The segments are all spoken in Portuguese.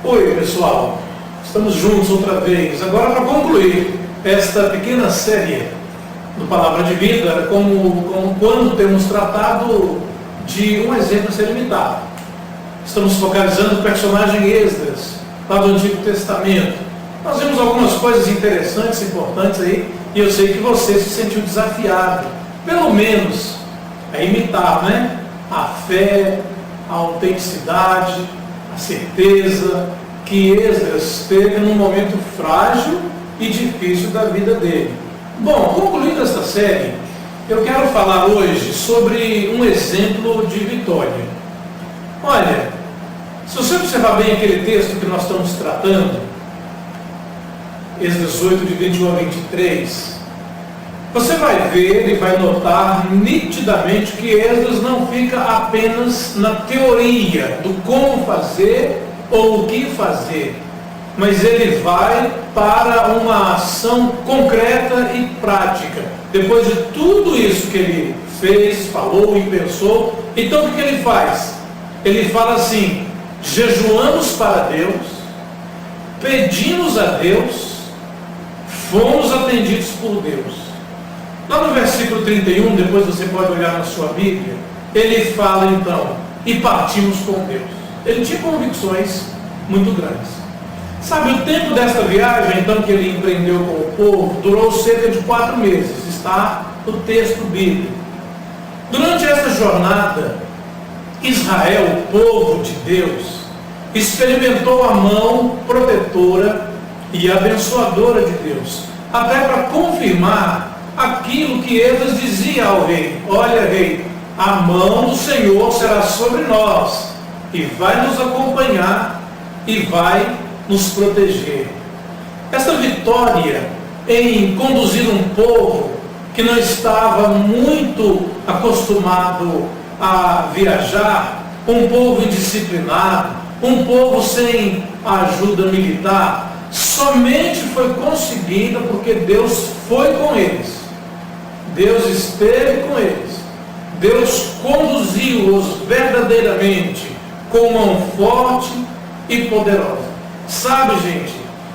Oi pessoal, estamos juntos outra vez, agora para concluir esta pequena série do Palavra de Vida, como quando temos tratado de um exemplo a ser imitado. Estamos focalizando o personagem Esdras, lá do Antigo Testamento. Nós vimos algumas coisas interessantes, importantes aí, e eu sei que você se sentiu desafiado, pelo menos, a imitar, né? A fé, a autenticidade, a certeza que Esdras teve num momento frágil e difícil da vida dele. Bom, concluindo esta série, eu quero falar hoje sobre um exemplo de vitória. Olha, se você observar bem aquele texto que nós estamos tratando, Esdras 8, de 21 a 23, você vai ver e vai notar nitidamente que Esdras não fica apenas na teoria do como fazer ou o que fazer, mas ele vai para uma ação concreta e prática. Depois de tudo isso que ele fez, falou e pensou, então o que ele faz? Ele fala assim: jejuamos para Deus, pedimos a Deus, fomos atendidos por Deus. Lá no versículo 31, depois você pode olhar na sua Bíblia, ele fala então, e partimos com Deus. Ele tinha convicções muito grandes. Sabe, o tempo desta viagem, então, que ele empreendeu com o povo, durou cerca de 4 meses, está no texto bíblico. Durante essa jornada, Israel, o povo de Deus, experimentou a mão protetora e abençoadora de Deus, até para confirmar aquilo que Esdras dizia ao rei: olha, rei, a mão do Senhor será sobre nós, e vai nos acompanhar, e vai nos proteger. Esta vitória em conduzir um povo que não estava muito acostumado a viajar, um povo indisciplinado, um povo sem ajuda militar, somente foi conseguida porque Deus foi com eles. Deus esteve com eles. Deus conduziu-os verdadeiramente com mão forte e poderosa. Sabe, gente,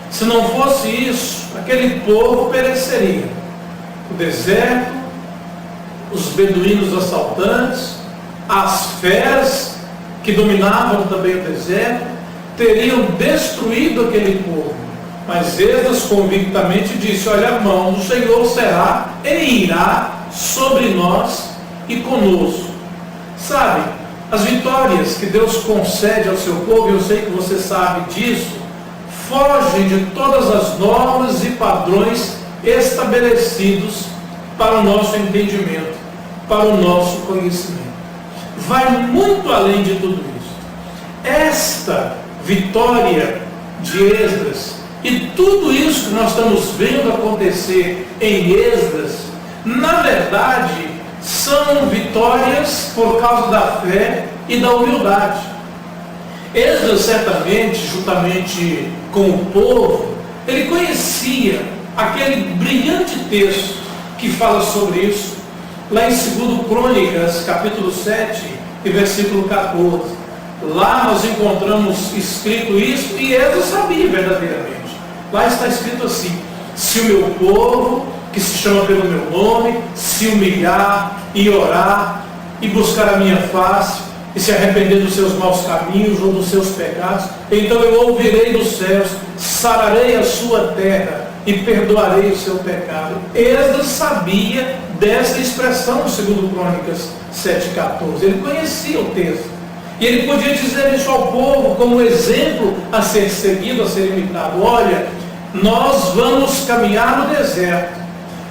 se não fosse isso, aquele povo pereceria. O deserto, os beduínos assaltantes, as feras que dominavam também o deserto, teriam destruído aquele povo. Mas Esdras convictamente disse: olha, a mão do Senhor será e irá sobre nós e conosco. Sabe, as vitórias que Deus concede ao seu povo, e eu sei que você sabe disso, fogem de todas as normas e padrões estabelecidos para o nosso entendimento, para o nosso conhecimento. Vai muito além de tudo isso. Esta vitória de Esdras e tudo isso que nós estamos vendo acontecer em Esdras, na verdade, são vitórias por causa da fé e da humildade. Esdras, certamente, juntamente com o povo, ele conhecia aquele brilhante texto que fala sobre isso, lá em 2 Crônicas, capítulo 7 e versículo 14. Lá nós encontramos escrito isso, e Esdras sabia verdadeiramente. Lá está escrito assim: se o meu povo, que se chama pelo meu nome, se humilhar e orar e buscar a minha face e se arrepender dos seus maus caminhos ou dos seus pecados, então eu ouvirei dos céus, sararei a sua terra e perdoarei o seu pecado. Esdras sabia dessa expressão no 2 Crônicas 7,14. Ele conhecia o texto. E ele podia dizer isso ao povo como exemplo a ser seguido, a ser imitado. Olha, nós vamos caminhar no deserto,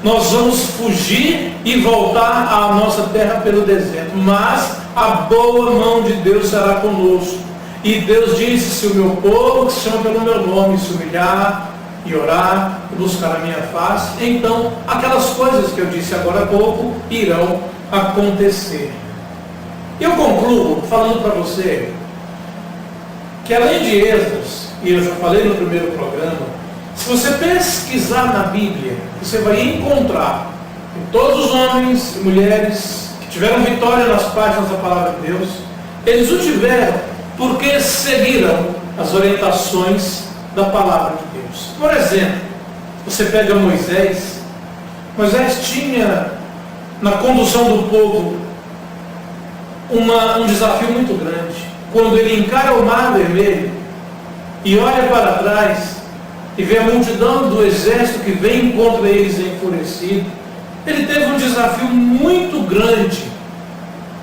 nós vamos fugir e voltar à nossa terra pelo deserto, mas a boa mão de Deus será conosco. E Deus disse: se o meu povo, que se chama pelo meu nome, se humilhar e orar e buscar a minha face, então aquelas coisas que eu disse agora há pouco irão acontecer. Eu concluo falando para você que, além de Esdras, e eu já falei no primeiro programa, se você pesquisar na Bíblia, você vai encontrar que todos os homens e mulheres que tiveram vitória nas páginas da palavra de Deus, eles o tiveram porque seguiram as orientações da palavra de Deus. Por exemplo, você pega Moisés tinha na condução do povo um desafio muito grande. Quando ele encara o Mar Vermelho e olha para trás e vê a multidão do exército que vem contra eles enfurecido, ele teve um desafio muito grande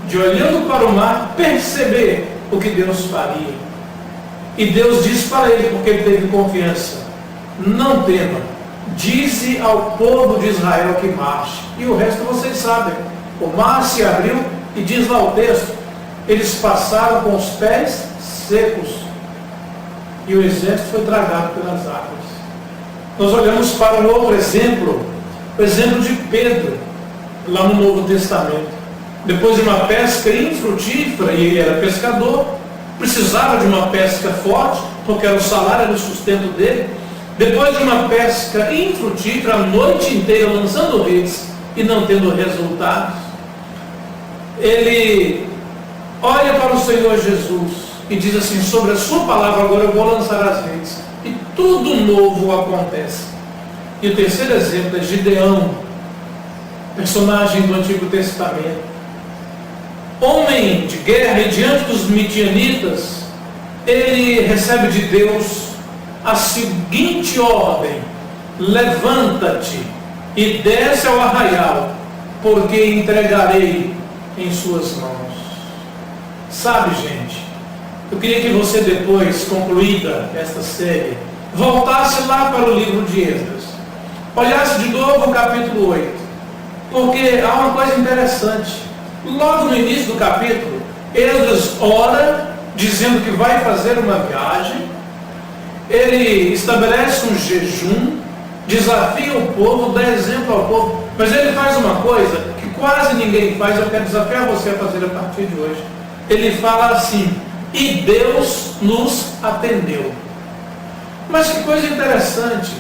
de, olhando para o mar, perceber o que Deus faria. E Deus disse para ele, porque ele teve confiança: não tema, dize ao povo de Israel que marche. E o resto vocês sabem. O mar se abriu e diz lá o texto, eles passaram com os pés secos e o exército foi tragado pelas águas. Nós olhamos para um outro exemplo, o exemplo de Pedro, lá no Novo Testamento. Depois de uma pesca infrutífera, e ele era pescador, precisava de uma pesca forte, porque era o salário, era o sustento dele. Depois de uma pesca infrutífera, a noite inteira lançando redes e não tendo resultados, ele olha para o Senhor Jesus e diz assim: sobre a sua palavra agora eu vou lançar as redes. E tudo novo acontece. E o terceiro exemplo é Gideão, personagem do Antigo Testamento. Homem de guerra, e diante dos midianitas, ele recebe de Deus a seguinte ordem: levanta-te e desce ao arraial, porque entregarei em suas mãos. Sabe, gente, eu queria que você, depois, concluída esta série, voltasse lá para o livro de Esdras, olhasse de novo o capítulo 8, porque há uma coisa interessante. Logo no início do capítulo, Esdras ora, dizendo que vai fazer uma viagem, ele estabelece um jejum, desafia o povo, dá exemplo ao povo, mas ele faz uma coisa que quase ninguém faz. Eu quero desafiar você a fazer a partir de hoje. Ele fala assim: e Deus nos atendeu. Mas que coisa interessante,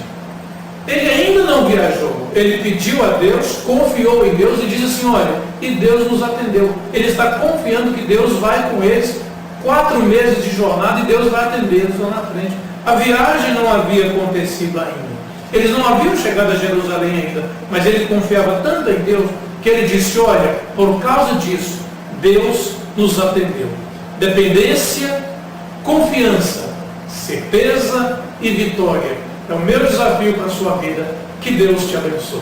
ele ainda não viajou, ele pediu a Deus, confiou em Deus e diz assim: olha, e Deus nos atendeu. Ele está confiando que Deus vai com eles, 4 meses de jornada, e Deus vai atender, eles estão na frente. A viagem não havia acontecido ainda, eles não haviam chegado a Jerusalém ainda, mas ele confiava tanto em Deus, que ele disse: olha, por causa disso, Deus nos atendeu. Dependência, confiança, certeza e vitória é o meu desafio para a sua vida. Que Deus te abençoe.